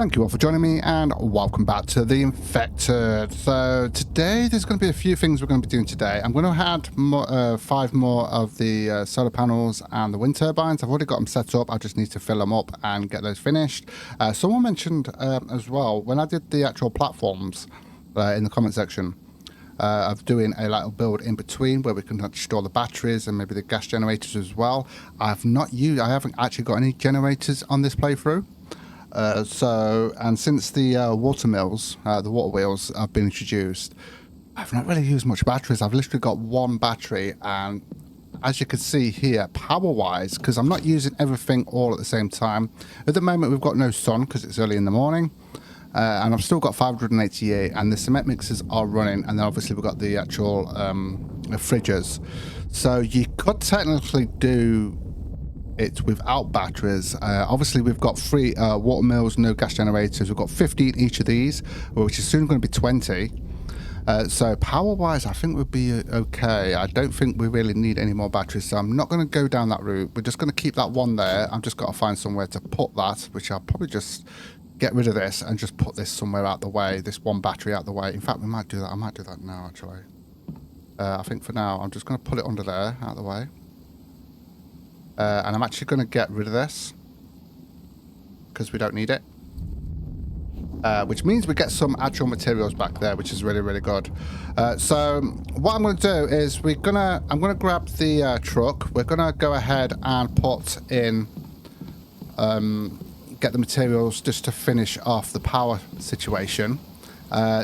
Thank you all for joining me and welcome back to the Infected. So today there's going to be a few things we're going to be doing today. I'm going to add 5 more of the solar panels and the wind turbines. I've already got them set up. I just need to fill them up and get those finished. Someone mentioned as well, when I did the actual platforms in the comment section, of doing a little build in between where we can store the batteries and maybe the gas generators as well. I haven't actually got any generators on this playthrough. And since the water mills, the water wheels have been introduced, I've not really used much batteries. I've literally got one battery, and as you can see here, power-wise, because I'm not using everything all at the same time. At the moment, we've got no sun because it's early in the morning, and I've still got 588, and the cement mixers are running, and then obviously we've got the actual fridges. So you could technically do it without batteries. Obviously we've got 3 water mills, no gas generators. We've got 15 each of these, which is soon going to be 20. So power wise I think we'll be okay. I don't think we really need any more batteries, so I'm not going to go down that route. We're just going to keep that one there. I've just got to find somewhere to put that, which I'll probably just get rid of this and just put this somewhere out the way, this one battery out the way. In fact, we might do that. I might do that now actually. I think for now I'm just going to put it under there out the way. And I'm actually going to get rid of this because we don't need it, which means we get some actual materials back there, which is really, really good. So what I'm going to do is I'm going to grab the truck. We're going to go ahead and put in, get the materials just to finish off the power situation.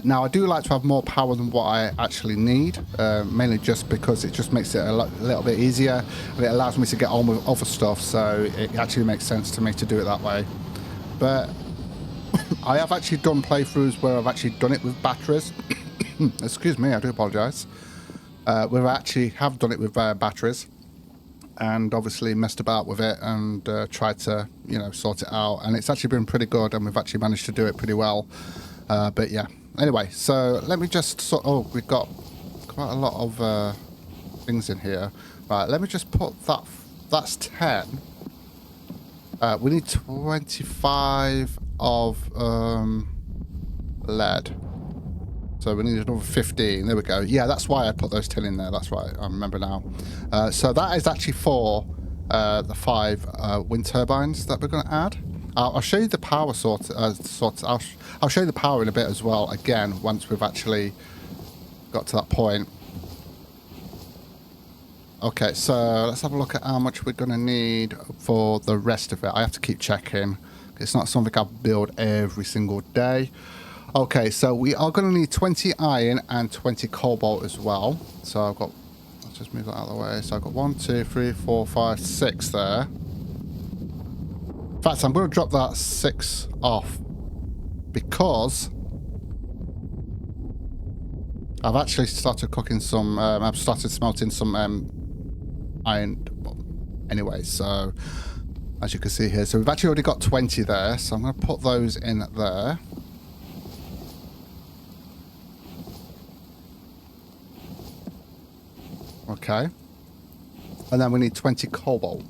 Now, I do like to have more power than what I actually need, mainly just because it just makes it a little bit easier, and it allows me to get on with other stuff, so it actually makes sense to me to do it that way. But I have actually done playthroughs where I've actually done it with batteries. Excuse me, I do apologise. We actually have done it with batteries, and obviously messed about with it and tried to, sort it out, and it's actually been pretty good, and we've actually managed to do it pretty well. But yeah, anyway, so let me just we've got quite a lot of things in here. Right, let me just put that's 10. We need 25 of lead, so we need another 15. There we go. Yeah, that's why I put those 10 in there. That's right, I remember now. So that is actually for the 5 wind turbines that we're going to add. I'll show you the power I'll show you the power in a bit as well, again, once we've actually got to that point. Okay, so let's have a look at how much we're going to need for the rest of it. I have to keep checking. It's not something I build every single day. Okay, so we are going to need 20 iron and 20 cobalt as well. So let's just move that out of the way. So I've got 1, 2, 3, 4, 5, 6 there. In fact, I'm going to drop that 6 off because I've actually started cooking some, I've started smelting some iron anyway, so as you can see here, so we've actually already got 20 there, so I'm going to put those in there. Okay, and then we need 20 cobalt.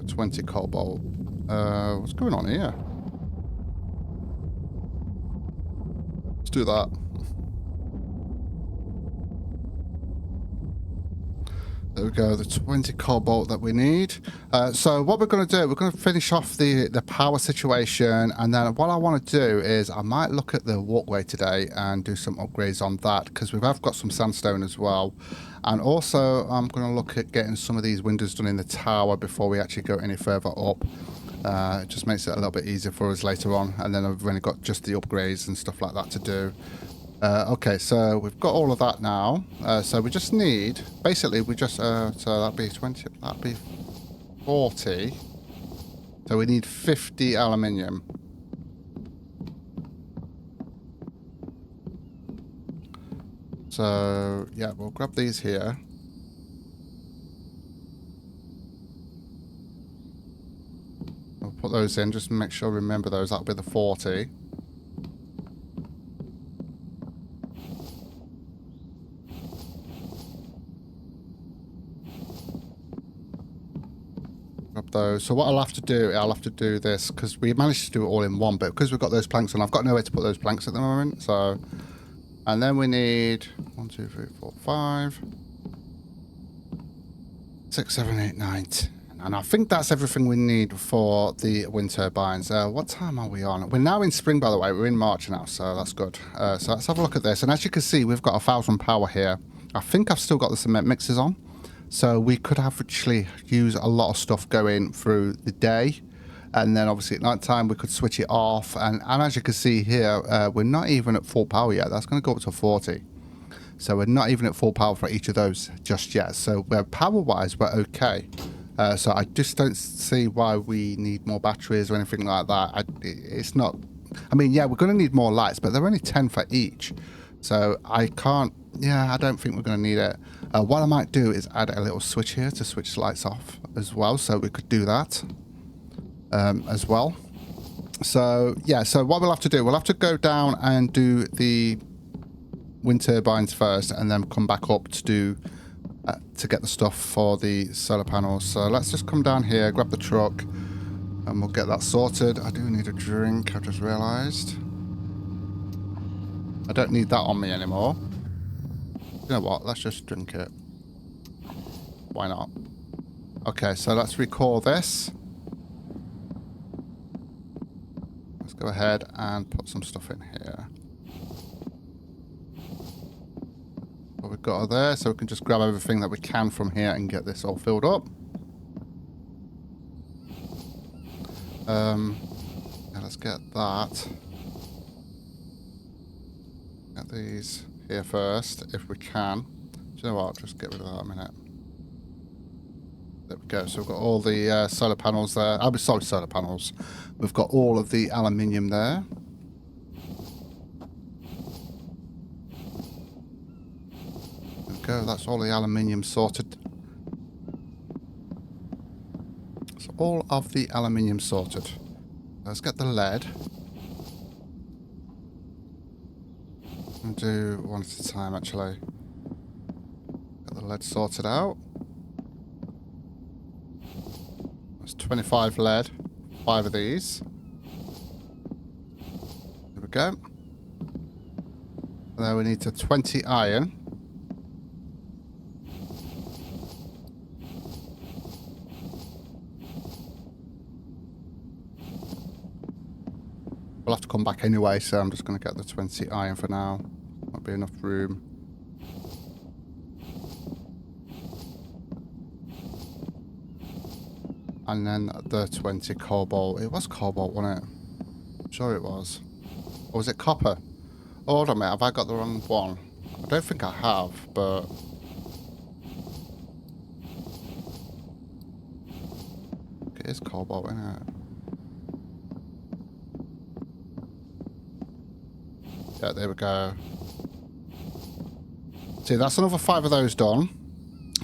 20 cobalt. What's going on here? Let's do that. There we go, the 20 cobalt that we need. So what we're going to do, we're going to finish off the power situation, and then what I want to do is I might look at the walkway today and do some upgrades on that, because we have got some sandstone as well. And also I'm going to look at getting some of these windows done in the tower before we actually go any further up. It just makes it a little bit easier for us later on, and then I've only got just the upgrades and stuff like that to do. Okay, so we've got all of that now. So we just need, basically, so that'd be 20, that'd be 40. So we need 50 aluminium. So yeah, we'll grab these here. We'll put those in, just make sure I remember those. That'll be the 40. Grab So what I'll have to do this, because we managed to do it all in one, but because we've got those planks on, I've got nowhere to put those planks at the moment. So, and then we need 1, 2, 3, 4, 5, 6, 7, 8, 9, 10. And I think that's everything we need for the wind turbines. What time are we on? We're now in spring, by the way. We're in March now, so that's good. So let's have a look at this. And as you can see, we've got 1,000 power here. I think I've still got the cement mixers on. So we could actually use a lot of stuff going through the day. And then obviously at night time, we could switch it off. And as you can see here, we're not even at full power yet. That's going to go up to 40. So we're not even at full power for each of those just yet. So power-wise, we're okay. So I just don't see why we need more batteries or anything like that. It's not... I mean, yeah, we're going to need more lights, but they're only 10 for each. So I can't... Yeah, I don't think we're going to need it. What I might do is add a little switch here to switch lights off as well. So we could do that as well. So, yeah, so what we'll have to do, we'll have to go down and do the wind turbines first and then come back up to do... to get the stuff for the solar panels. So let's just come down here, grab the truck, and we'll get that sorted. I do need a drink, I've just realised. I don't need that on me anymore. You know what, let's just drink it. Why not? Okay, so let's recall this. Let's go ahead and put some stuff in here. What we've got there, so we can just grab everything that we can from here and get this all filled up. Yeah, let's get that. Get these here first, if we can. Do you know what? Just get rid of that a minute. There we go. So we've got all the solar panels there. Oh, sorry, solar panels. We've got all of the aluminium there. Go. That's all the aluminium sorted. That's all of the aluminium sorted. Let's get the lead. I'll do one at a time, actually. Get the lead sorted out. That's 25 lead. 5 of these. There we go. And then we need to 20 iron. We'll have to come back anyway, so I'm just going to get the 20 iron for now. Might be enough room. And then the 20 cobalt. It was cobalt, wasn't it? I'm sure it was. Or was it copper? Oh, hold on a minute. Have I got the wrong one? I don't think I have, but... It is cobalt, isn't it? Yeah, there we go. See, that's another 5 of those done.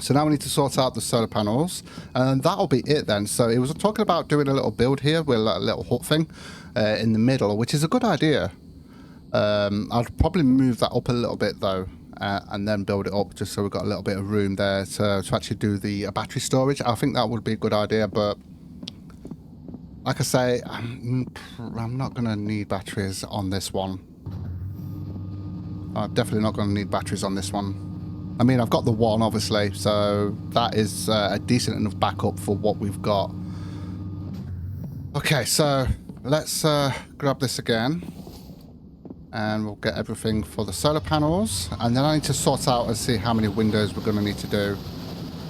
So now we need to sort out the solar panels. And that'll be it then. So it was talking about doing a little build here with a little hut thing in the middle, which is a good idea. I'd probably move that up a little bit though. And then build it up just so we've got a little bit of room there to actually do the battery storage. I think that would be a good idea, but like I say, I'm not going to need batteries on this one. I'm definitely not going to need batteries on this one. I mean, I've got the one, obviously, so that is a decent enough backup for what we've got. Okay, so let's grab this again. And we'll get everything for the solar panels. And then I need to sort out and see how many windows we're going to need to do.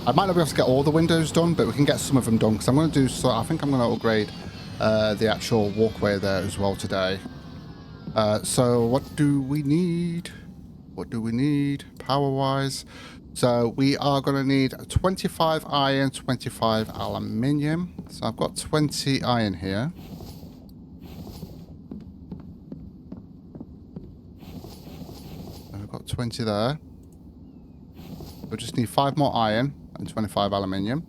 I might not be able to get all the windows done, but we can get some of them done. Because I'm going to do, so I think I'm going to upgrade the actual walkway there as well today. So what do we need? What do we need power-wise? So we are going to need 25 iron, 25 aluminium. So I've got 20 iron here. And we've got 20 there. We just need 5 more iron and 25 aluminium.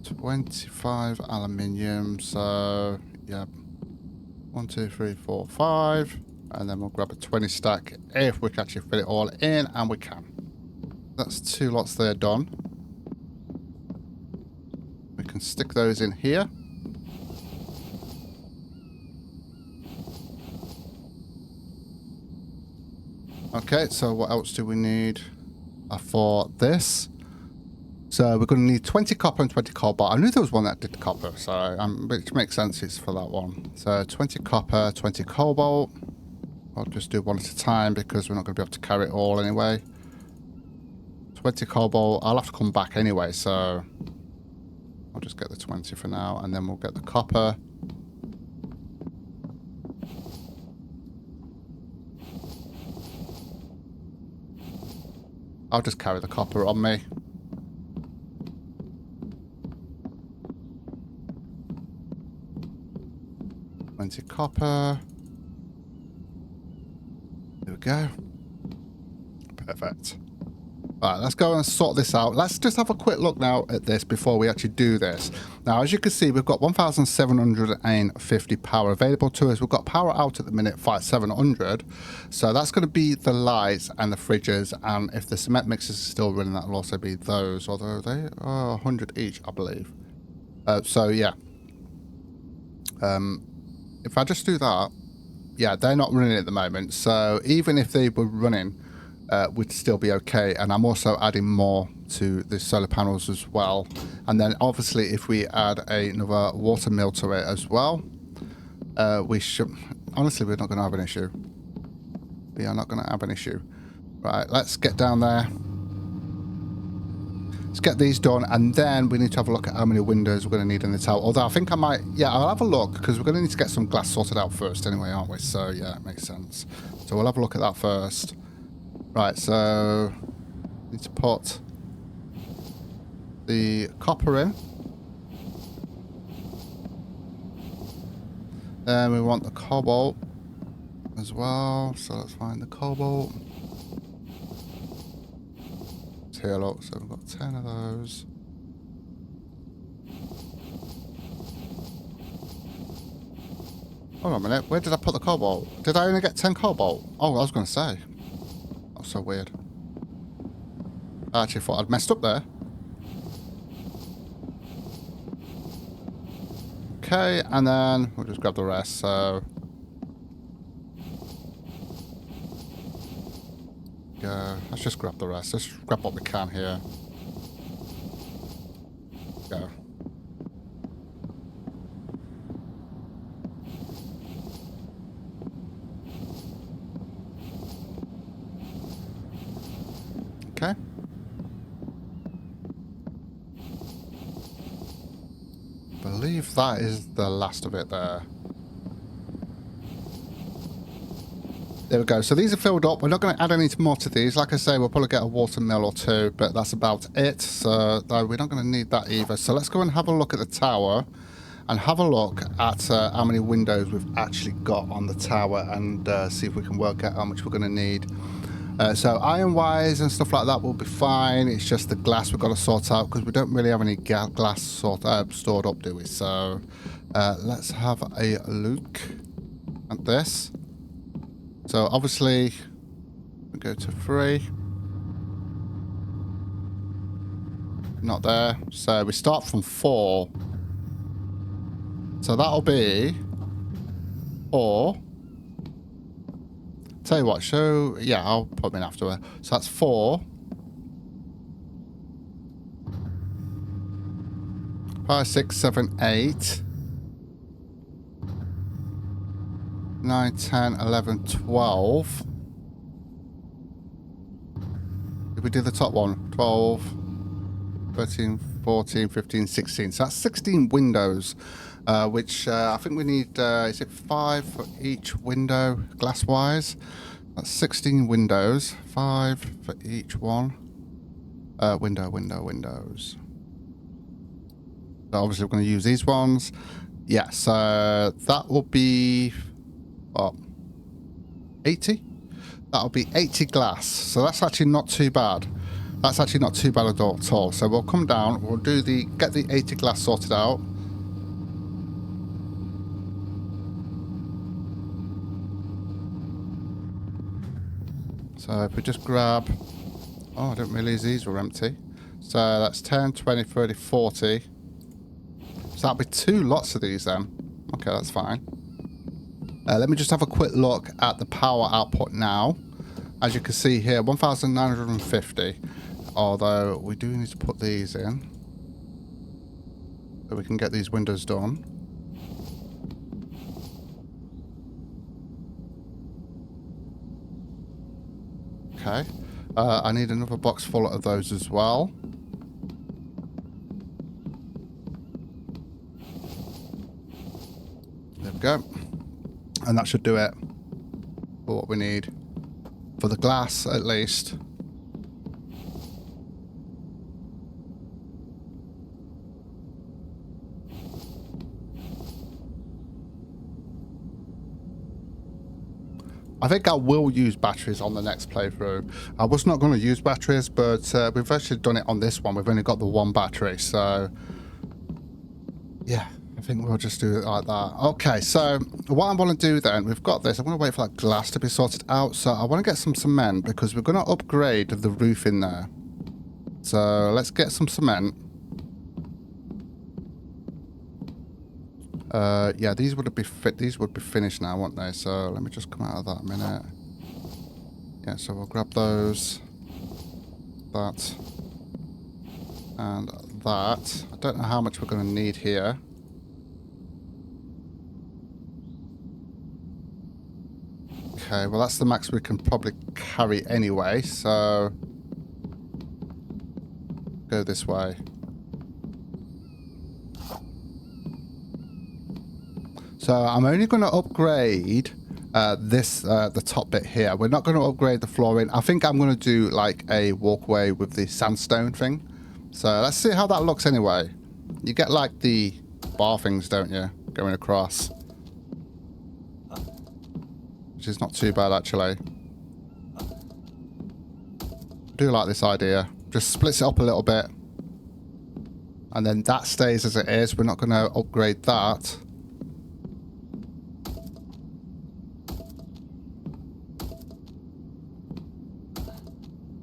$25 aluminium, so yeah, 1, 2, 3, 4, 5, And then we'll grab a 20 stack if we can actually fit it all in, and we can. That's 2 lots there done. We can stick those in here. Okay, so what else do we need for this? So we're going to need 20 copper and 20 cobalt. I knew there was one that did copper, so which makes sense it's for that one. So 20 copper, 20 cobalt. I'll just do one at a time because we're not going to be able to carry it all anyway. 20 cobalt. I'll have to come back anyway, so I'll just get the 20 for now, and then we'll get the copper. I'll just carry the copper on me. Copper. There we go. Perfect. Alright, let's go and sort this out. Let's just have a quick look now at this before we actually do this. Now, as you can see, we've got 1,750 power available to us. We've got power out at the minute, 700. So that's going to be the lights and the fridges. And if the cement mixers are still running, that will also be those. Although they are 100 each, I believe. So, yeah. If I just do that, yeah, they're not running at the moment. So even if they were running, would still be okay. And I'm also adding more to the solar panels as well. And then obviously if we add another water mill to it as well, we should, honestly, we're not going to have an issue. We are not going to have an issue. Right, let's get down there. Let's get these done, and then we need to have a look at how many windows we're going to need in the tower. Although I think I might, yeah, I'll have a look, because we're going to need to get some glass sorted out first anyway, aren't we? So, yeah, it makes sense. So we'll have a look at that first. Right, so need to put the copper in. Then we want the cobalt as well. So let's find the cobalt. Here, look, so we've got 10 of those. Hold on a minute, where did I put the cobalt? Did I only get 10 cobalt? Oh, I was going to say. That's so weird. I actually thought I'd messed up there. Okay, and then we'll just grab the rest, so... Go. Let's just grab the rest. Let's grab what we can here. Go. Okay. I believe that is the last of it there. There we go. So these are filled up. We're not going to add any more to these. Like I say, we'll probably get a water mill or two, but that's about it. So we're not going to need that either. So let's go and have a look at the tower and have a look at how many windows we've actually got on the tower, and see if we can work out how much we're going to need. So iron wires and stuff like that will be fine. It's just the glass we've got to sort out, because we don't really have any glass stored up, do we? So let's have a look at this. So obviously we go to 3. Not there. So we start from 4. So that'll be 4. Tell you what, yeah, I'll put them in afterward. So that's 4. 5, 6, 7, 8. 9, 10, 11, 12. Did we do the top one? 12, 13, 14, 15, 16. So that's 16 windows, which I think we need, is it 5 for each window, glass-wise? That's 16 windows, 5 for each one. Windows. So obviously we're going to use these ones. Yeah, so that will be... What? 80? That'll be 80 glass. So that's actually not too bad. That's actually not too bad at all. So we'll come down, we'll do get the 80 glass sorted out. So if we just grab... Oh, I didn't realize these were empty. So that's 10, 20, 30, 40. So that'll be 2 lots of these then. Okay, that's fine. Let me just have a quick look at the power output now. As you can see here, 1,950. Although we do need to put these in, so we can get these windows done. Okay. I need another box full of those as well. There we go. And that should do it for what we need. For the glass, at least. I think I will use batteries on the next playthrough. I was not going to use batteries, but we've actually done it on this one. We've only got the 1 battery, so yeah, I think we'll just do it like that. Okay, so what I want to do then, we've got this. I'm going to wait for that glass to be sorted out. So I want to get some cement because we're going to upgrade the roof in there. So let's get some cement. Yeah, these would be finished now, wouldn't they? So let me just come out of that a minute. Yeah, so we'll grab those, that, and that. I don't know how much we're going to need here. Okay, well that's the max we can probably carry anyway, so go this way. So I'm only going to upgrade the top bit here. We're not going to upgrade the flooring. I think I'm going to do like a walkway with the sandstone thing. So let's see how that looks anyway. You get like the bar things, don't you, going across. Which is not too bad actually. I do like this idea. Just splits it up a little bit. And then that stays as it is. We're not going to upgrade that.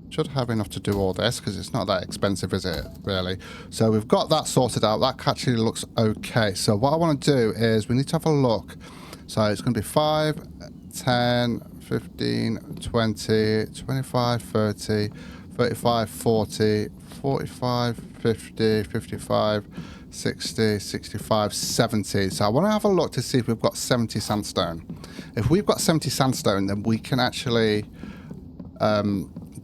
Should have enough to do all this because it's not that expensive, is it, really? So we've got that sorted out. That actually looks okay. So what I want to do is we need to have a look. So it's going to be 5, 10, 15, 20, 25, 30, 35, 40, 45, 50, 55, 60, 65, 70. So I want to have a look to see if we've got 70 sandstone. If we've got 70 sandstone, then we can actually...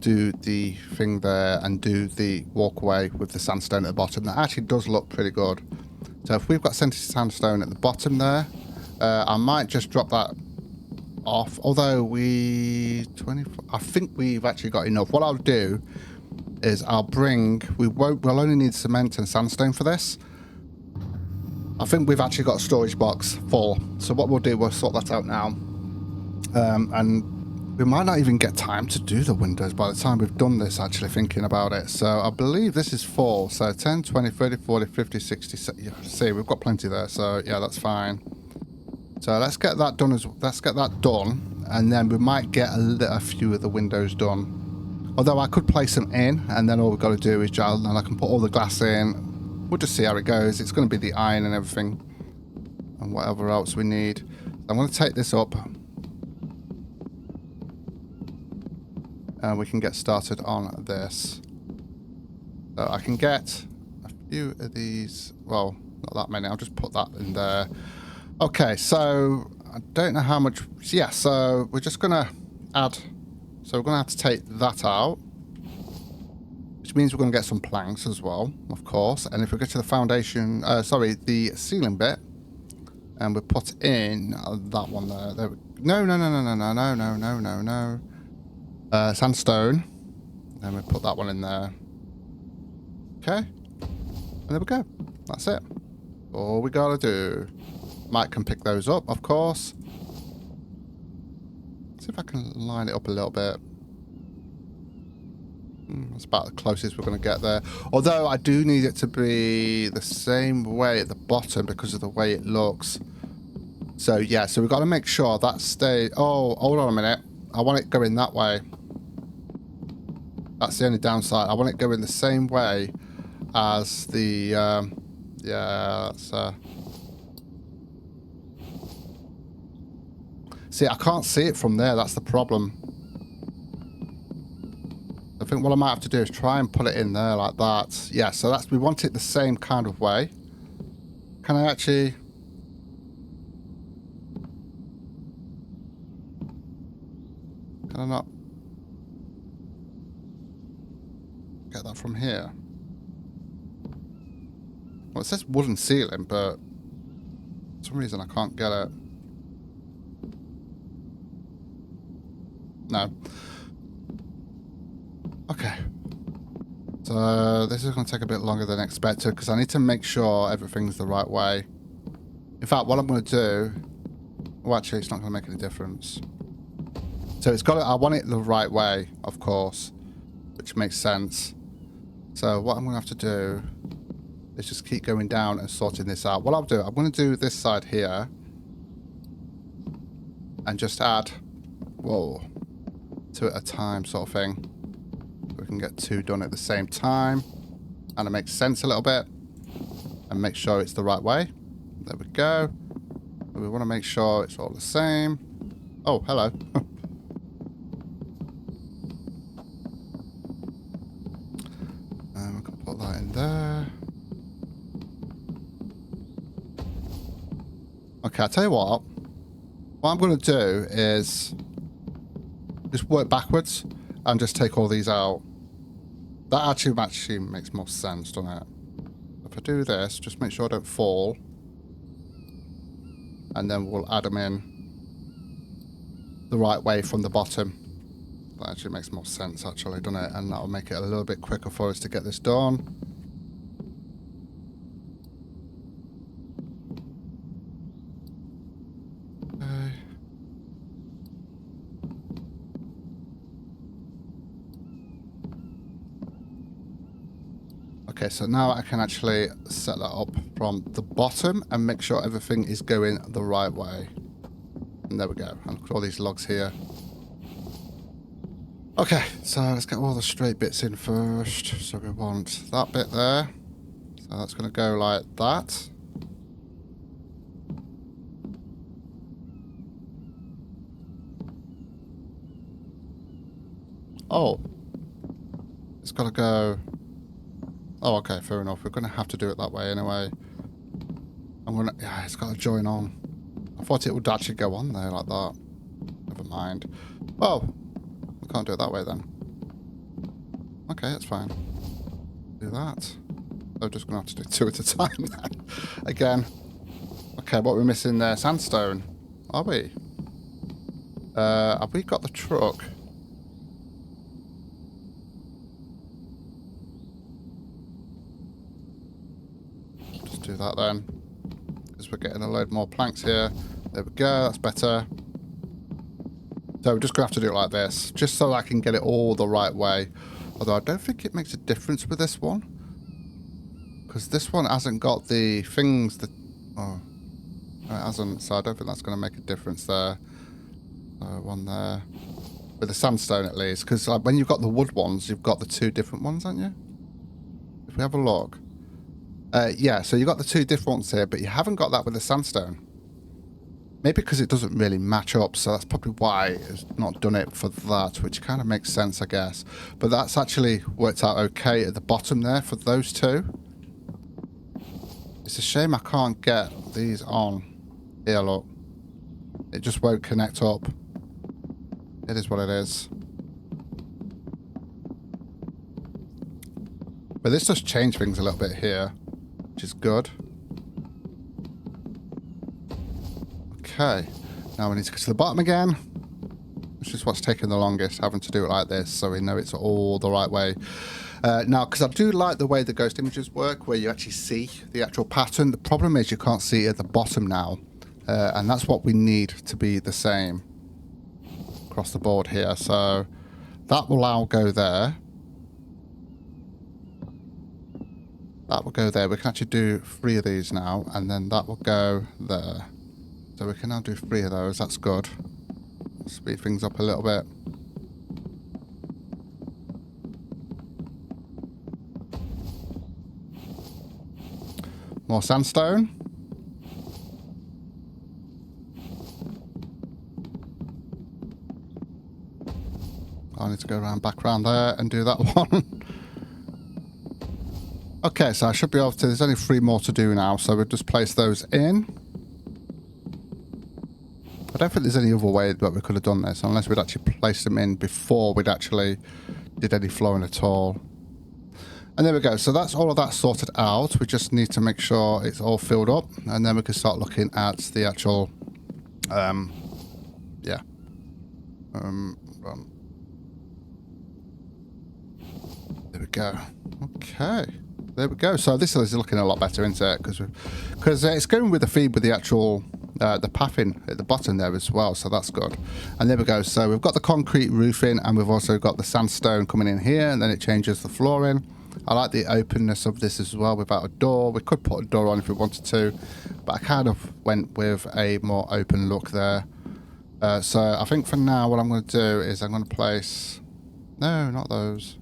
do the thing there and do the walkway with the sandstone at the bottom. That actually does look pretty good. So if we've got 70 sandstone at the bottom there, I might just drop that off. Although I think we've actually got enough. What I'll do is we'll only need cement and sandstone for this. I think we've actually got a storage box full. So what we'll do, we'll sort that out now. And we might not even get time to do the windows by the time we've done this, actually, thinking about it. So I believe this is full. So 10, 20, 30, 40, 50, 60... Yeah, see, we've got plenty there. So, yeah, that's fine. So let's get that done. And then we might get a few of the windows done. Although I could place them in. And then all we've got to do is and I can put all the glass in. We'll just see how it goes. It's going to be the iron and everything. And whatever else we need. I'm going to take this up. And we can get started on this. So I can get a few of these. Well, not that many. I'll just put that in there. Okay, so I don't know how much. Yeah, so we're just going to add. So we're going to have to take that out. Which means we're going to get some planks as well, of course. And if we get to the foundation, the ceiling bit. And we put in that one there. No. Sandstone. Then we put that one in there. Okay. And there we go. That's it. All we gotta do. Mike can pick those up, of course. See if I can line it up a little bit. That's about the closest we're going to get there. Although I do need it to be the same way at the bottom because of the way it looks. So yeah, so we've got to make sure that stays. Oh, hold on a minute. I want it going that way. That's the only downside. I want it going the same way as the, yeah, that's, see, I can't see it from there. That's the problem. I think what I might have to do is try and put it in there like that. Yeah, so that's, we want it the same kind of way. Can I actually... Can I not get that from here? Well, it says wooden ceiling, but for some reason I can't get it. No. Okay. So this is going to take a bit longer than expected because I need to make sure everything's the right way. In fact, what I'm going to do... Well, actually, it's not going to make any difference. So it's got to, I want it the right way, of course, which makes sense. So what I'm going to have to do is just keep going down and sorting this out. What I'll do, I'm going to do this side here and just add, whoa, two at a time sort of thing. We can get two done at the same time and it makes sense a little bit and make sure it's the right way. There we go. We want to make sure it's all the same. Oh, hello. And we can put that in there. Okay, I'll tell you what. What I'm going to do is just work backwards and just take all these out. That actually makes more sense, doesn't it? If I do this, just make sure I don't fall. And then we'll add them in the right way from the bottom. That actually makes more sense, actually, doesn't it? And that'll make it a little bit quicker for us to get this done. Okay, so now I can actually set that up from the bottom and make sure everything is going the right way. And there we go. And look at all these logs here. Okay, so let's get all the straight bits in first. So we want that bit there. So that's going to go like that. Oh. It's got to go... Oh, okay, fair enough. We're going to have to do it that way anyway. I'm going to... Yeah, it's got to join on. I thought it would actually go on there like that. Never mind. Oh, we can't do it that way then. Okay, that's fine. Do that. I'm just going to have to do two at a time then. Again. Okay, what are we missing there? Sandstone. Are we? Have we got the truck? Do that then, because we're getting a load more planks here. There we go, that's better. So we're just gonna have to do it like this, just so I can get it all the right way. Although I don't think it makes a difference with this one, because this one hasn't got the things that... Oh, no, it hasn't, so I don't think that's going to make a difference there. One there. With the sandstone at least, because like, when you've got the wood ones, you've got the two different ones, haven't you? If we have a look. Yeah, so you've got the two different ones here, but you haven't got that with the sandstone. Maybe because it doesn't really match up, so that's probably why it's not done it for that, which kind of makes sense, I guess. But that's actually worked out okay at the bottom there for those two. It's a shame I can't get these on. Here, look. It just won't connect up. It is what it is. But this does change things a little bit here, which is good. Okay, now we need to go to the bottom again, which is what's taking the longest, having to do it like this, so we know it's all the right way. Now, because I do like the way the ghost images work, where you actually see the actual pattern. The problem is you can't see it at the bottom now, and that's what we need to be the same across the board here. So that will now go there. That will go there. We can actually do 3 of these now, and then that will go there. So we can now do 3 of those. That's good. Speed things up a little bit. More sandstone. I need to go around back around there and do that one. Okay, so I should be able to... There's only 3 more to do now, so we'll just place those in. I don't think there's any other way that we could have done this, unless we'd actually placed them in before we'd actually did any flooring at all. And there we go. So that's all of that sorted out. We just need to make sure it's all filled up, and then we can start looking at the actual... yeah. There we go. Okay. There we go. So this is looking a lot better, isn't it? Because it's going with the feed with the actual the pathing at the bottom there as well. So that's good. And there we go. So we've got the concrete roofing, and we've also got the sandstone coming in here, and then it changes the flooring. I like the openness of this as well without a door. We could put a door on if we wanted to, but I kind of went with a more open look there. So I think for now what I'm going to do is I'm going to place... No, not those.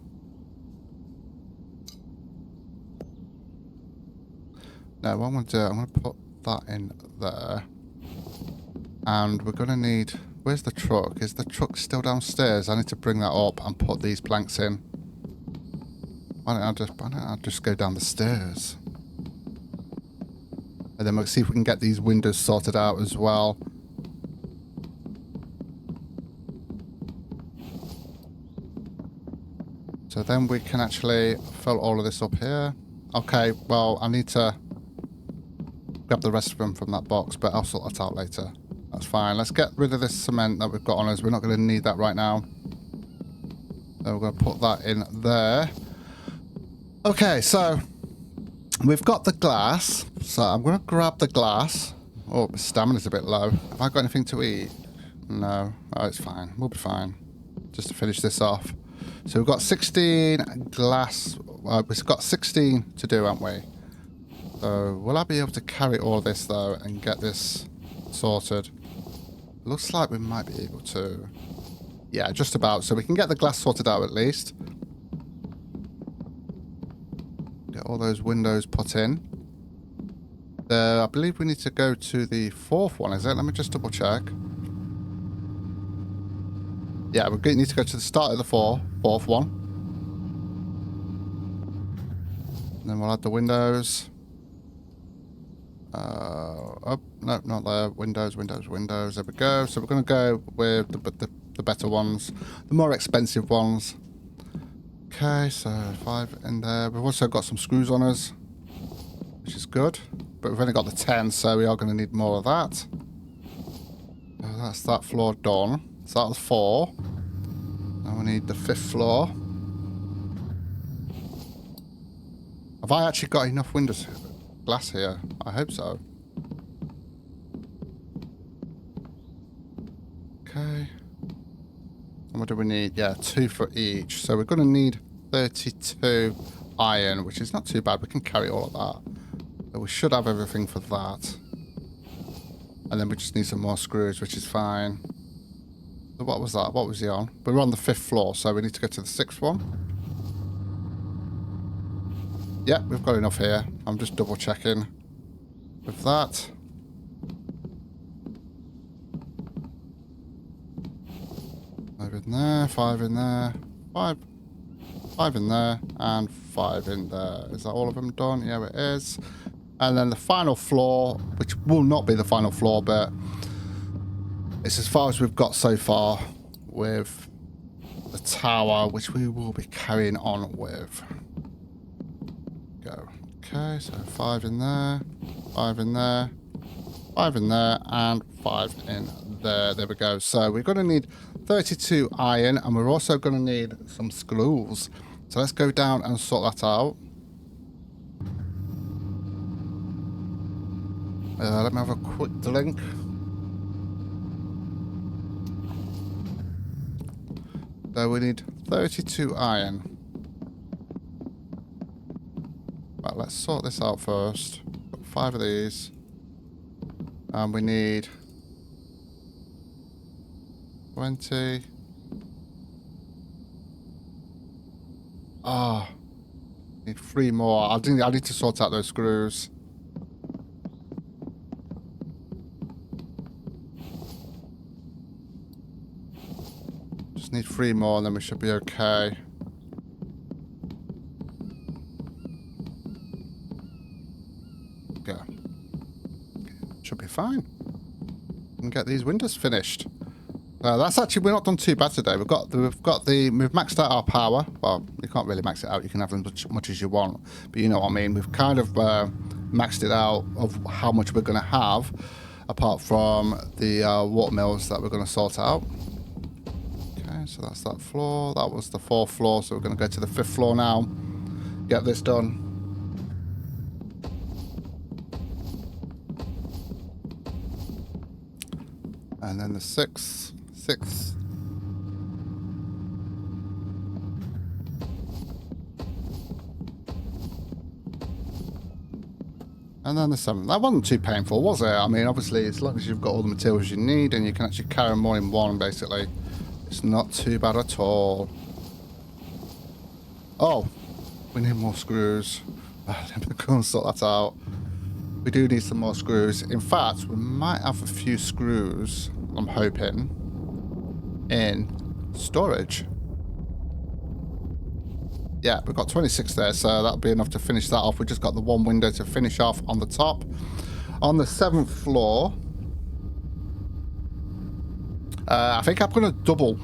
No, what I'm going to do, I'm going to put that in there. And we're going to need... Where's the truck? Is the truck still downstairs? I need to bring that up and put these planks in. Why don't I just go down the stairs? And then we'll see if we can get these windows sorted out as well. So then we can actually fill all of this up here. Okay, well, I need to grab the rest of them from that box, but I'll sort that out later. That's fine. Let's get rid of this cement that we've got on us. We're not going to need that right now. So we're going to put that in there. Okay, so we've got the glass. So I'm going to grab the glass. Oh, my stamina's a bit low. Have I got anything to eat? No. Oh, it's fine. We'll be fine. Just to finish this off. So we've got 16 glass. We've got 16 to do, haven't we? So will I be able to carry all this, though, and get this sorted? Looks like we might be able to. Yeah, just about. So we can get the glass sorted out at least. Get all those windows put in. I believe we need to go to the 4th one, is it? Let me just double check. Yeah, we need to go to the start of the 4th one. And then we'll add the windows. Oh, no, not there. Windows, windows, windows. There we go. So we're going to go with the better ones. The more expensive ones. Okay, so 5 in there. We've also got some screws on us, which is good. But we've only got the 10, so we are going to need more of that. That's that floor done. So that was 4. Now we need the 5th floor. Have I actually got enough windows glass here? I hope so. Okay. And what do we need? Yeah, 2 for each. So we're going to need 32 iron, which is not too bad. We can carry all of that. So we should have everything for that. And then we just need some more screws, which is fine. So what was that? What was he on? We're on the 5th floor, so we need to go to the 6th one. Yeah, we've got enough here. I'm just double checking with that. Five in there, 5 in there, 5 in there, and 5 in there. Is that all of them done? Yeah, it is. And then the final floor, which will not be the final floor, but it's as far as we've got so far with the tower, which we will be carrying on with. Go. Okay, so 5 in there, 5 in there, 5 in there, and 5 in there. There we go. So we're going to need 32 iron, and we're also going to need some screws. So let's go down and sort that out. Let me have a quick drink. So we need 32 iron. Right, let's sort this out first. Got 5 of these. And we need 20. Ah, need 3 more. I need to sort out those screws. Need 3 more and then we should be okay. Go. Should be fine. We can get these windows finished. That's actually, we're not done too bad today. We've maxed out our power. Well, you can't really max it out. You can have as much as you want, but you know what I mean. We've kind of maxed it out of how much we're going to have, apart from the water mills that we're going to sort out. Okay, so that's that floor. That was the 4th floor, so we're going to go to the 5th floor now. Get this done. And then the 6th. And then the 7th. That wasn't too painful, was it? I mean, obviously, as long as you've got all the materials you need and you can actually carry them all in one, basically, it's not too bad at all. Oh, we need more screws. Let me go and sort that out. We do need some more screws. In fact, we might have a few screws, I'm hoping, in storage. Yeah, we've got 26 there, so that'll be enough to finish that off. We just got the 1 window to finish off on the top. On the 7th floor, I think I'm going to double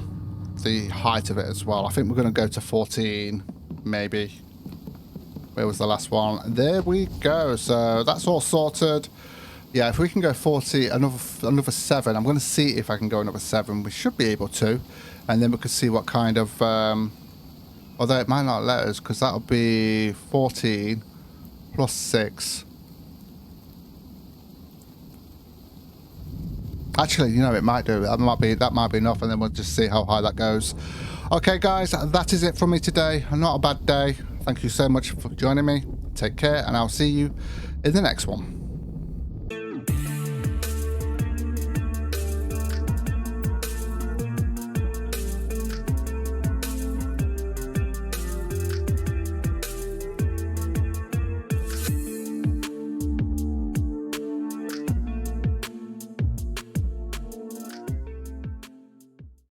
the height of it as well. I think we're going to go to 14, maybe. Where was the last one? There we go. So that's all sorted. Yeah, if we can go 40, another 7. I'm going to see if I can go another 7. We should be able to. And then we can see what kind of... although it might not let us, because that'll be 14 plus 6. Actually, you know, it might do. That might be enough, and then we'll just see how high that goes. Okay, guys, that is it from me today. Not a bad day. Thank you so much for joining me. Take care, and I'll see you in the next one.